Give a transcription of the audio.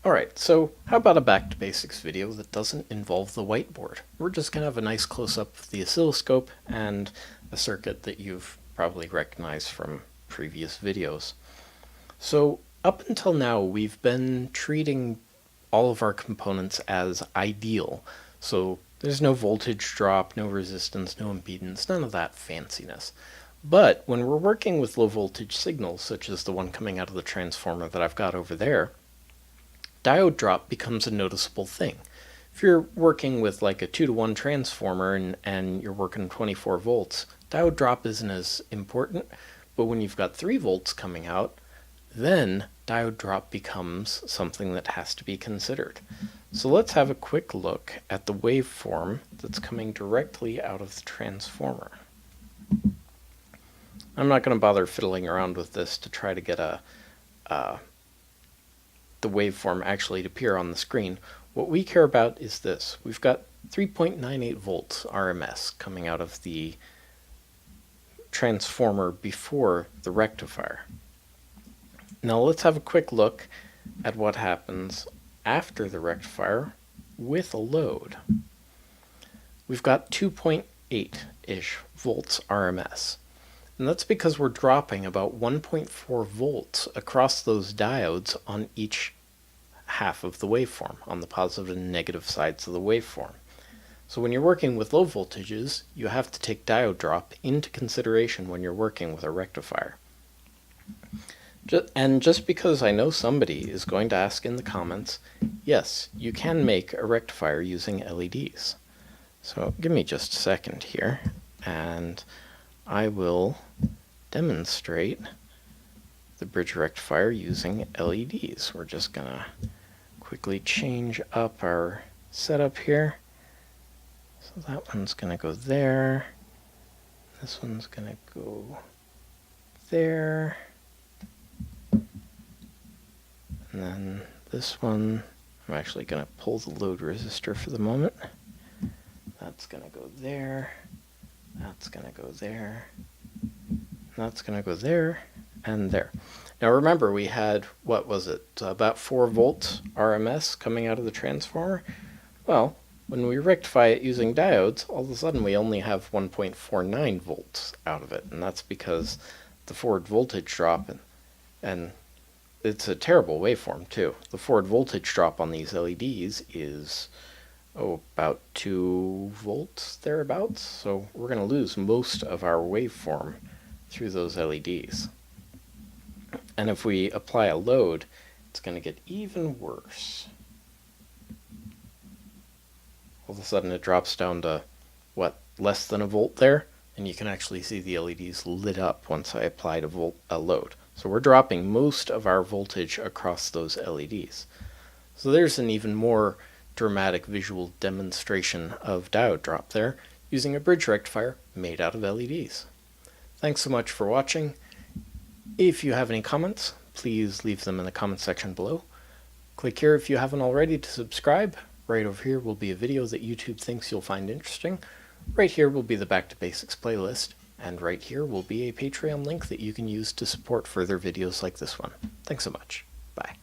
Alright, so how about a back to basics video that doesn't involve the whiteboard? We're just going to have a nice close-up of the oscilloscope and a circuit that you've probably recognized from previous videos. So up until now we've been treating all of our components as ideal. So there's no voltage drop, no resistance, no impedance, none of that fanciness. But when we're working with low voltage signals, such as the one coming out of the transformer that I've got over there, diode drop becomes a noticeable thing. If you're working with like a 2-to-1 transformer and you're working 24 volts, diode drop isn't as important, but when you've got 3 volts coming out, then diode drop becomes something that has to be considered. So let's have a quick look at the waveform that's coming directly out of the transformer. I'm not going to bother fiddling around with this to try to get the waveform actually to appear on the screen. What we care about is this. We've got 3.98 volts RMS coming out of the transformer before the rectifier. Now let's have a quick look at what happens after the rectifier with a load. We've got 2.8-ish volts RMS. And that's because we're dropping about 1.4 volts across those diodes on each half of the waveform, on the positive and negative sides of the waveform. So when you're working with low voltages, you have to take diode drop into consideration when you're working with a rectifier. And just because I know somebody is going to ask in the comments, yes, you can make a rectifier using LEDs. So give me just a second here, and I will demonstrate the bridge rectifier using LEDs. We're just going to quickly change up our setup here. So that one's going to go there. This one's going to go there. And then this one, I'm actually going to pull the load resistor for the moment. That's going to go there. That's going to go there. That's going to go there and there. Now remember, we had, what was it, about 4 volts RMS coming out of the transformer? Well, when we rectify it using diodes, all of a sudden we only have 1.49 volts out of it. And that's because the forward voltage drop, and it's a terrible waveform too. The forward voltage drop on these LEDs is about 2 volts thereabouts. So we're going to lose most of our waveform through those LEDs. And if we apply a load, it's going to get even worse. All of a sudden it drops down to, what, less than a volt there? And you can actually see the LEDs lit up once I applied a load. So we're dropping most of our voltage across those LEDs. So there's an even more dramatic visual demonstration of diode drop there using a bridge rectifier made out of LEDs. Thanks so much for watching. If you have any comments, please leave them in the comment section below. Click here if you haven't already to subscribe. Right over here will be a video that YouTube thinks you'll find interesting. Right here will be the Back to Basics playlist. And right here will be a Patreon link that you can use to support further videos like this one. Thanks so much. Bye.